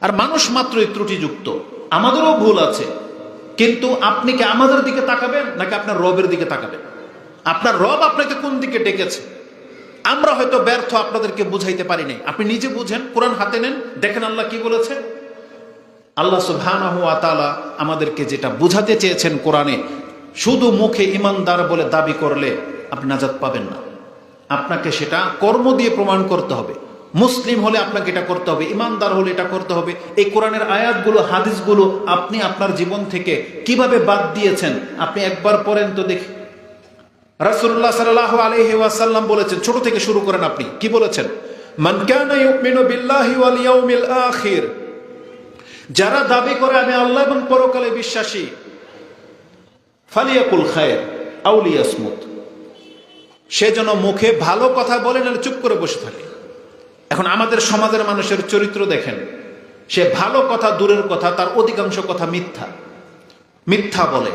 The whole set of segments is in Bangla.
আর মানুষ মাত্রই ত্রুটিযুক্ত, আমাদেরও ভুল আছে। কিন্তু আপনি কি আমাদের দিকে তাকাবেন নাকি আপনার রবের দিকে তাকাবেন? আপনার রব আপনাকে কোন দিকে ডেকেছে? আমরা হয়তো ব্যর্থ, আপনাদেরকে বুঝাইতে পারি নাই। আপনি নিজে বুঝেন, কোরআন হাতে নেন, দেখেন আল্লাহ কি বলেছে। আল্লাহ সুবহানাহু ওয়া তাআলা আমাদেরকে যেটা বুঝাতে চেয়েছেন কোরআনে, শুধু মুখে ইমানদার বলে দাবি করলে আপনি নাজাত পাবেন না। আপনাকে সেটা কর্ম দিয়ে প্রমাণ করতে হবে। মুসলিম হলে আপনাকে এটা করতে হবে, ইমানদার হলে এটা করতে হবে। এই কোরআনের আয়াতগুলো, হাদিসগুলো আপনি আপনার জীবন থেকে কিভাবে বাদ দিয়েছেন আপনি একবার পড়েন তো দেখি। রাসূলুল্লাহ সাল্লাল্লাহু আলাইহি ওয়াসাল্লাম বলেছেন, ছোট থেকে শুরু করেন, আপনি কি বলেছেন? মান কানা ইউমিনু বিল্লাহি ওয়াল ইয়াউমিল আখির, যারা দাবি করে আমি আল্লাহ এবং পরকালে বিশ্বাসী, ফালিয়াকুল খায়র আও লিয়াসমুত, সে যেন মুখে ভালো কথা বলে না চুপ করে বসে থাকে। এখন আমাদের সমাজের মানুষের চরিত্র দেখেন, সে ভালো কথা দূরের কথা, তার অধিকাংশ কথা মিথ্যা। মিথ্যা বলে,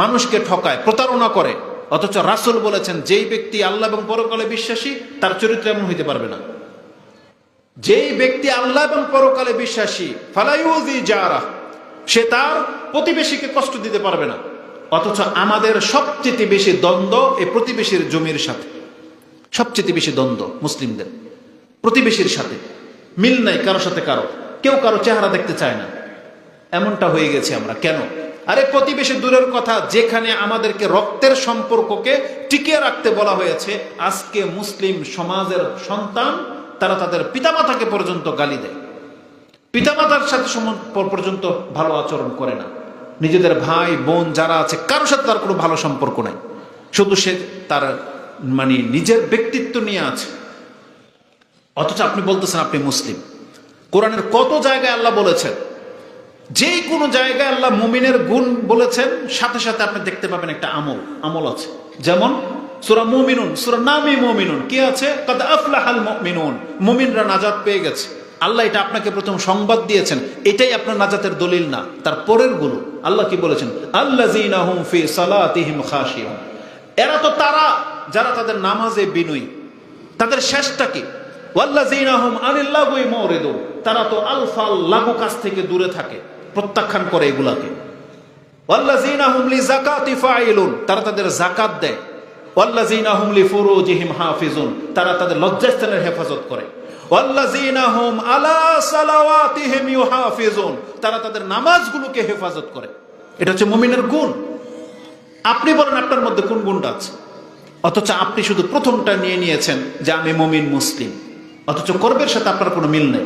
মানুষকে ঠকায়, প্রতারণা করে। অথচ রাসূল বলেছেন, যেই ব্যক্তি আল্লাহ এবং পরকালে বিশ্বাসী তার চরিত্র এমন হইতে পারবে না। যেই ব্যক্তি আল্লাহ এবং পরকালে বিশ্বাসী, ফালা ইউজি জারা, সে তার প্রতিবেশীকে কষ্ট দিতে পারবে না। অথচ আমাদের সবচেয়ে বেশি দ্বন্দ্ব এই প্রতিবেশীর জমির সাথে। সবচেয়ে বেশি দ্বন্দ্ব মুসলিমদের প্রতিবেশীর সাথে, মিল নাই কারোর সাথে কারো, কেউ কারো চেহারা দেখতে চায় না। এমনটা হয়ে গেছে আমরা। কেন? আরে প্রতিবেশী দূরের কথা, যেখানে আমাদেরকে রক্তের সম্পর্ককে টিকিয়ে রাখতে বলা হয়েছে, আজকে মুসলিম সমাজের সন্তান তারা তাদের পিতামাতাকে পর্যন্ত গালি দেয়, পিতামাতার সাথে পর্যন্ত ভালো আচরণ করে না। নিজেদের ভাই বোন যারা আছে কারোর সাথে তার কোনো ভালো সম্পর্ক নাই, শুধু সে তার নিজের ব্যক্তিত্ব নিয়ে আছে। অথচ আপনি বলতেছেন আপনি মুসলিম। কোরআনের কত জায়গায় আল্লাহ বলেছেন, যে কোনো জায়গায় আল্লাহ মুমিনের গুণ বলেছেন, সাথে সাথে আপনি দেখতে পাবেন একটা আমল আছে। যেমন সূরা মুমিনুন, সূরা নামে মুমিনুন কি আছে? কাদ আফলাহাল মুমিনুন, মুমিনরা নাজাত পেয়ে গেছে। আল্লাহ এটা আপনাকে প্রথম সংবাদ দিয়েছেন, এটাই আপনার নাজাতের দলিল না, তার পরের গুলো আল্লাহ কি বলেছেন? আল্লাযীনা হুম ফি সালাতিহিম খাশিউন, এরা তো তারা যারা তাদের নামাজে বিনয়ী। তাদের শেষটা কি? ওয়াল্লাযীনা হুম আনিল লাগwi মুরিদুন, তারা তো আলফাল লাগু কাজ থেকে দূরে থাকে, প্রত্যাখ্যান করে এগুলাকে। ওয়াল্লাযীনা হুম লিযাকাতি ফাইলুন, তারা তাদের যাকাত দেয়। ওয়াল্লাযীনা হুম লিফুরুজিহিম হাফিজুন, তারা তাদের লজ্জাস্থানের হেফাজত করে। ওয়াল্লাযীনা হুম আলা সালাওয়াতিহিম ইউহাফিজুন, তারা তাদের নামাজগুলোকে হেফাজত করে। এটা হচ্ছে মুমিনের গুণ। আপনি বলেন আপনার মধ্যে কোন গুণটা আছে? অথচ আপনি শুধু প্রথমটা নিয়ে নিয়েছেন যে আমি মুমিন মুসলিম, অথচ কর্মের সাথে আপনার কোনো মিল নেই।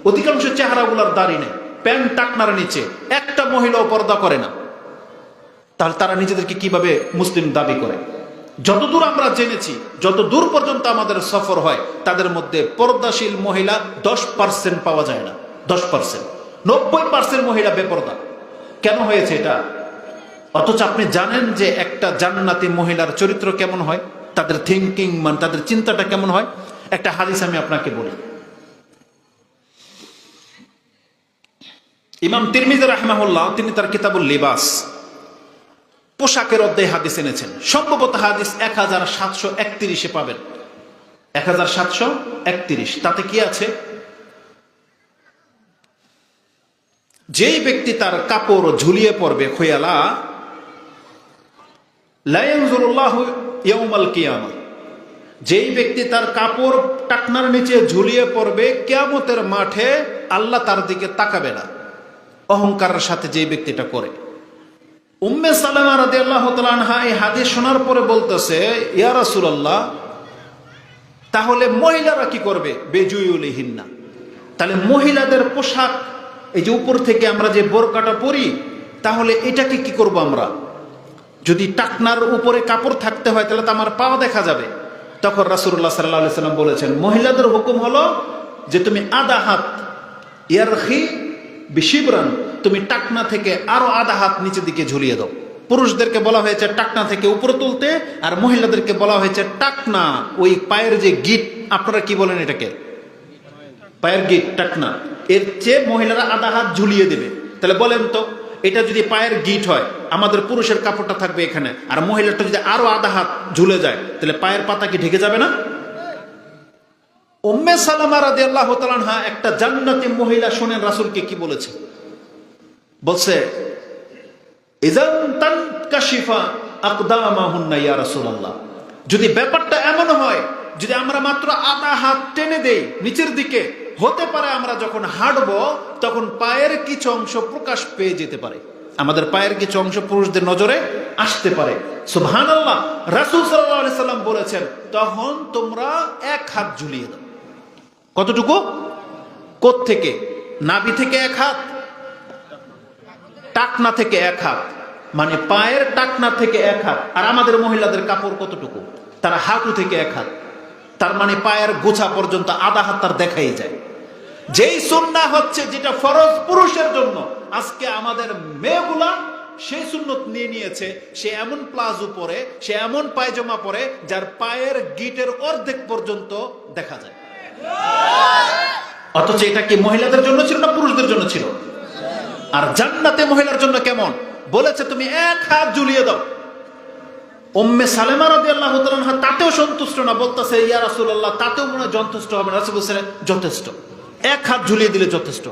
অধিকাংশ চেহারাগুলোর দাড়ি নেই, প্যান্ট টাকনার নিচে, একটা মহিলাও পর্দা করে না। তাহলে তারা নিজেদেরকে কিভাবে মুসলিম দাবি করে? যতদূর আমরা জেনেছি, যত দূর পর্যন্ত আমাদের সফর হয়, তাদের মধ্যে পর্দাশীল মহিলা 10% পাওয়া যায় না। 10%, 90% মহিলা বেপর্দা। কেন হয়েছে এটা? অথচ আপনি জানেন যে একটা জান্নাতি মহিলার চরিত্র কেমন হয়, তাদের থিঙ্কিং তাদের চিন্তাটা কেমন হয়। একটা হাদিস আমি আপনাকে বলি। ইমাম তিরমিজি রাহিমাহুল্লাহ তিনি তার কিতাবুল লিবাস, পোশাকের অধ্যায়ে হাদিস এনেছেন। সম্ভবত হাদিস 1731 পাবেন। 1731, তাতে কি আছে? যেই ব্যক্তি তার কাপড় ঝুলিয়ে পড়বে, খোয়ালা লা ইয়ানজুরুল্লাহু ইয়াউমাল কিয়ামা, যেই ব্যক্তি তার কাপড় টাকনার নিচে ঝুলিয়ে পড়বে, কিয়ামতের মাঠে আল্লাহ তার দিকে তাকাবে না। অহংকারের সাথে যেই ব্যক্তিটা করে। উম্মে সালামা রাদিয়াল্লাহু তাআলা আনহা এই হাদিস শোনার পরে বলতেছে, ইয়া রাসূলুল্লাহ, তাহলে মহিলারা কি করবে? বেজুয়ুলিহিন্না, তাহলে মহিলাদের পোশাক, এই যে উপর থেকে আমরা যে বোরকাটা পরি, তাহলে এটাকে কি করব আমরা? যদি টাকনার উপরে কাপড় থাকতে হয় তাহলে তো আমার পা দেখা যাবে। তখন রাসূলুল্লাহ সাল্লাল্লাহু আলাইহি সাল্লাম বলেছেন, মহিলাদের হুকুম হলো যে তুমি আধা হাত, ইয়ারখি বিশিবরান, তুমি টাকনা থেকে আরো আধা হাত নিচের দিকে ঝুলিয়ে দাও। পুরুষদেরকে বলা হয়েছে টাকনা থেকে উপরে তুলতে, আর মহিলাদেরকে বলা হয়েছে টাকনা, ওই পায়ের যে গিট, আপনারা কি বলেন এটাকে? পায়ের গিট, টাকনা, এর চেয়ে মহিলারা আধা হাত ঝুলিয়ে দেবে। তাহলে বলেন তো, এটা যদি পায়ের গিট হয়, আমাদের পুরুষের কাপড়টা থাকবে এখানে, আর মহিলাটা যদি আরো আধা হাত ঝুলে যায়, তাহলে পায়ের পাতা কি ঢেকে যাবে না? উম্মে সালামা রাদিয়াল্লাহু তাআলা আনহা একটা জান্নাতি মহিলা, শুনেন রাসূলকে কি বলেছে। বলছে, ইযান তানকাশিফা আকদামাহুন্না ইয়া রাসূলুল্লাহ, যদি ব্যাপারটা এমন হয়, যদি আমরা মাত্র আধা হাত টেনে দেই নিচের দিকে, হতে পারে আমরা যখন হাঁটবো তখন পায়ের কিছু অংশ প্রকাশ পেয়ে যেতে পারে, আমাদের পায়ের কিছু অংশ পুরুষদের নজরে আসতে পারে। সুবহানাল্লাহ। রাসূল সাল্লাল্লাহু আলাইহি সাল্লাম বলেছেন, তখন তোমরা এক হাত ঝুলিয়ে দাও। কতটুকু? কোত্থেকে? নাভি থেকে এক হাত, টাকনা থেকে এক হাত, মানে পায়ের টাকনা থেকে এক হাত। আর আমাদের মহিলাদের কাপড় কতটুকু? তারা হাঁটু থেকে এক হাত, তার মানে পায়ের গোছা পর্যন্ত আধা হাত তার দেখাই যায়। যেই সুন্নাহ হচ্ছে যেটা ফরজ পুরুষের জন্য, আজকে আমাদের মেয়েগুলা সেই সুন্নত নিয়ে নিয়েছে। সে এমন প্লাজো পরে, সে এমন পায়জামা পরে যার পায়ের গিটের অর্ধেক পর্যন্ত দেখা যায়। অথচ এটা কি মহিলাদের জন্য ছিল না পুরুষদের জন্য ছিল? আর জান্নাতে মহিলার জন্য কেমন বলেছে, তুমি এক হাত ঝুলিয়ে দাও। উম্মে সালেমা রাদিয়াল্লাহু তাআলা আনহা তাতেও সন্তুষ্ট না, বলতেছে, ইয়া রাসূলুল্লাহ, তাতেও মনে হয় যথেষ্ট হবে না। রাসূল বলেছেন, যথেষ্ট, এক হাত ঝুলিয়ে দিলে যথেষ্ট,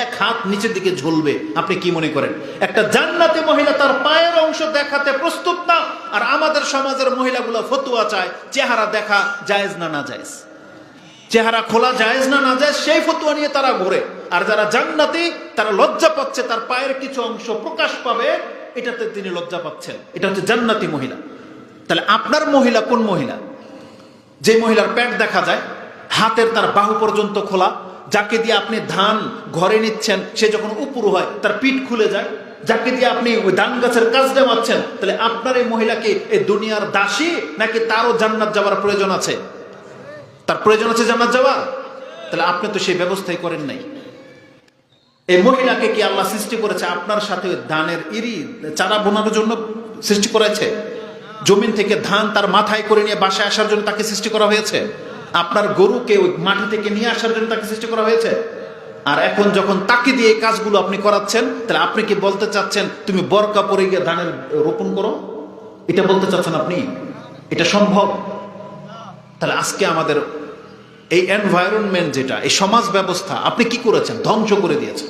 এক হাত নিচের দিকে ঝুলবে। আপনি কি মনে করেন একটা জান্নাতি মহিলা তার পায়ের অংশ দেখাতে প্রস্তুত না? আর আমাদের সমাজের মহিলাগুলো ফতোয়া চায় চেহারা দেখা জায়েজ না না জায়েজ, চেহারা খোলা জায়েজ না না জায়েজ, সেই ফতোয়া নিয়ে তারা ঘোরে। আর যারা জান্নাতি তারা লজ্জা পাচ্ছে, তার পায়ের কিছু অংশ প্রকাশ পাবে, এটাতে তিনি লজ্জা পাচ্ছেন। এটা হচ্ছে জান্নাতি মহিলা। তাহলে আপনার মহিলা কোন মহিলা? যে মহিলার পেট দেখা যায়, হাতের তার বাহু পর্যন্ত খোলা, যাকে দিয়ে আপনি ধান ঘরে নিচ্ছেন, সে যখন উপরু হয় তার পিঠ খুলে যায়, যাকে দিয়ে আপনি ওই ধান গাছের কাজ দেওয়াচ্ছেন, তাহলে আপনার এই মহিলাকে এই দুনিয়ার দাসী, নাকি তারও জান্নাত যাওয়ার প্রয়োজন আছে? তার প্রয়োজন আছে জান্নাত যাওয়ার। তাহলে আপনি তো সেই ব্যবস্থাই করেন নাই। এই মহিলাকে কি আল্লাহ সৃষ্টি করেছে আপনার সাথে ধানের ইরি চারা বোনার জন্য সৃষ্টি করেছে? জমিন থেকে ধান তার মাথায় করে নিয়ে বাসায় আসার জন্য তাকে সৃষ্টি করা হয়েছে? আপনার গরুকে ওই মাটি থেকে নিয়ে আসার জন্য তাকে সৃষ্টি করা হয়েছে? আর এখন যখন তাকে দিয়ে এই কাজগুলো আপনি করাচ্ছেন, তাহলে আপনি কি বলতে চাচ্ছেন তুমি বরকা পরে গিয়ে ধানের রোপণ করো? এটা বলতে চাচ্ছেন আপনি? এটা সম্ভব? তাহলে আজকে আমাদের এই এনভায়রনমেন্ট, যেটা এই সমাজ ব্যবস্থা, আপনি কি করেছেন? ধ্বংস করে দিয়েছেন।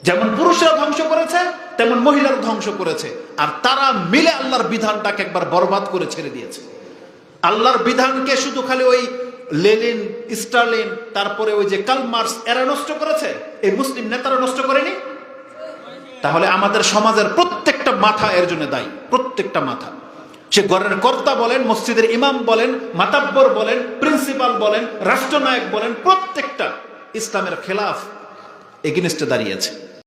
যেমন পুরুষরা ধ্বংস করেছে, তেমন মহিলারা ধ্বংস করেছে। আর তারা মিলে আল্লাহর বিধানটাকে একবার বরবাদ করে ছেড়ে দিয়েছে। আল্লাহর বিধানকে শুধু খালি ওই লেনিন, স্টালিন, তারপরে ওই যে কার্ল মার্কস, এরা নষ্ট করেছে, এই মুসলিম নেতারা নষ্ট করেনি? তাহলে আমাদের সমাজের প্রত্যেকটা মাথা এর জন্য দায়ী, প্রত্যেকটা মাথা। সে ঘরের কর্তা বলেন, মসজিদের ইমাম বলেন, মাতাব্বর বলেন, প্রিন্সিপাল বলেন, রাষ্ট্রনায়ক বলেন, প্রত্যেকটা ইসলামের খেলাফ এগেইনস্টে দাঁড়িয়েছে।